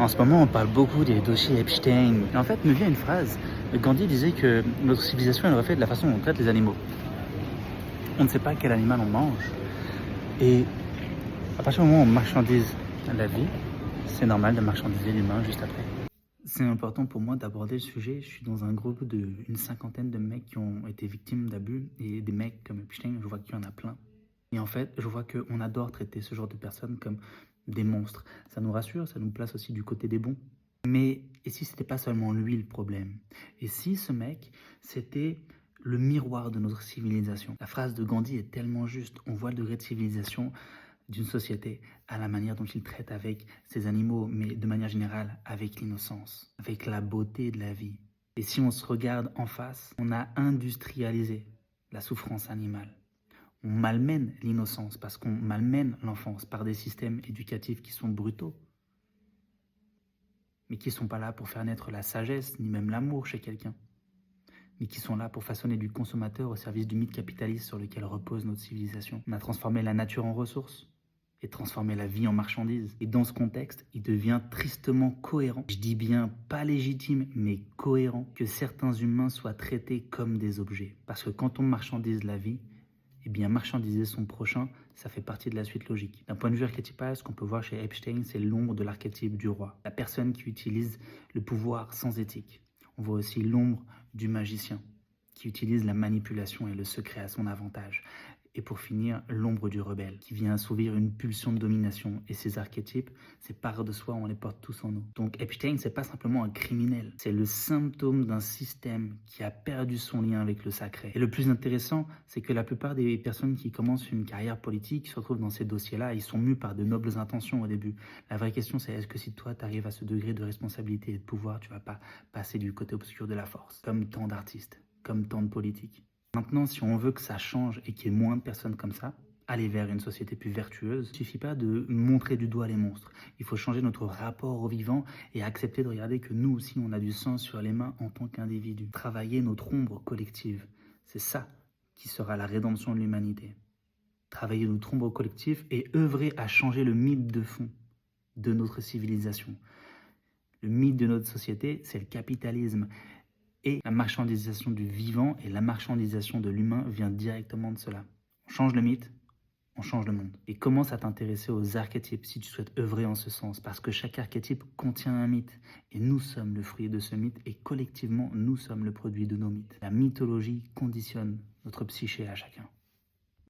En ce moment, on parle beaucoup des dossiers Epstein. Et en fait, me vient une phrase. Gandhi disait que notre civilisation est le reflet de la façon dont on traite les animaux. On ne sait pas quel animal on mange. Et à partir du moment où on marchandise la vie, c'est normal de marchandiser l'humain juste après. C'est important pour moi d'aborder le sujet. Je suis dans un groupe d'une cinquantaine de mecs qui ont été victimes d'abus. Et des mecs comme Epstein, je vois qu'il y en a plein. Et en fait, je vois qu'on adore traiter ce genre de personnes comme des monstres. Ça nous rassure, ça nous place aussi du côté des bons. Mais et si c'était pas seulement lui le problème? Et si ce mec, c'était le miroir de notre civilisation? La phrase de Gandhi est tellement juste. On voit le degré de civilisation d'une société à la manière dont il traite avec ses animaux, mais de manière générale avec l'innocence, avec la beauté de la vie. Et si on se regarde en face, on a industrialisé la souffrance animale. On malmène l'innocence parce qu'on malmène l'enfance par des systèmes éducatifs qui sont brutaux, mais qui ne sont pas là pour faire naître la sagesse, ni même l'amour chez quelqu'un, mais qui sont là pour façonner du consommateur au service du mythe capitaliste sur lequel repose notre civilisation. On a transformé la nature en ressource et transformé la vie en marchandise. Et dans ce contexte, il devient tristement cohérent, je dis bien pas légitime, mais cohérent, que certains humains soient traités comme des objets. Parce que quand on marchandise la vie, eh bien, marchandiser son prochain, ça fait partie de la suite logique. D'un point de vue archétypal, ce qu'on peut voir chez Epstein, c'est l'ombre de l'archétype du roi. La personne qui utilise le pouvoir sans éthique. On voit aussi l'ombre du magicien, qui utilise la manipulation et le secret à son avantage. Et pour finir, l'ombre du rebelle, qui vient assouvir une pulsion de domination. Et ces archétypes, ces parts de soi, on les porte tous en nous. Donc Epstein, c'est pas simplement un criminel, c'est le symptôme d'un système qui a perdu son lien avec le sacré. Et le plus intéressant, c'est que la plupart des personnes qui commencent une carrière politique se retrouvent dans ces dossiers-là, ils sont mus par de nobles intentions au début. La vraie question, c'est est-ce que si toi, tu arrives à ce degré de responsabilité et de pouvoir, tu vas pas passer du côté obscur de la force, comme tant d'artistes, comme tant de politiques. Maintenant, si on veut que ça change et qu'il y ait moins de personnes comme ça, aller vers une société plus vertueuse, il ne suffit pas de montrer du doigt les monstres. Il faut changer notre rapport au vivant et accepter de regarder que nous aussi, on a du sang sur les mains en tant qu'individus. Travailler notre ombre collective, c'est ça qui sera la rédemption de l'humanité. Travailler notre ombre collective et œuvrer à changer le mythe de fond de notre civilisation. Le mythe de notre société, c'est le capitalisme. Et la marchandisation du vivant et la marchandisation de l'humain vient directement de cela. On change le mythe, on change le monde. Et commence à t'intéresser aux archétypes si tu souhaites œuvrer en ce sens, parce que chaque archétype contient un mythe. Et nous sommes le fruit de ce mythe, et collectivement, nous sommes le produit de nos mythes. La mythologie conditionne notre psyché à chacun.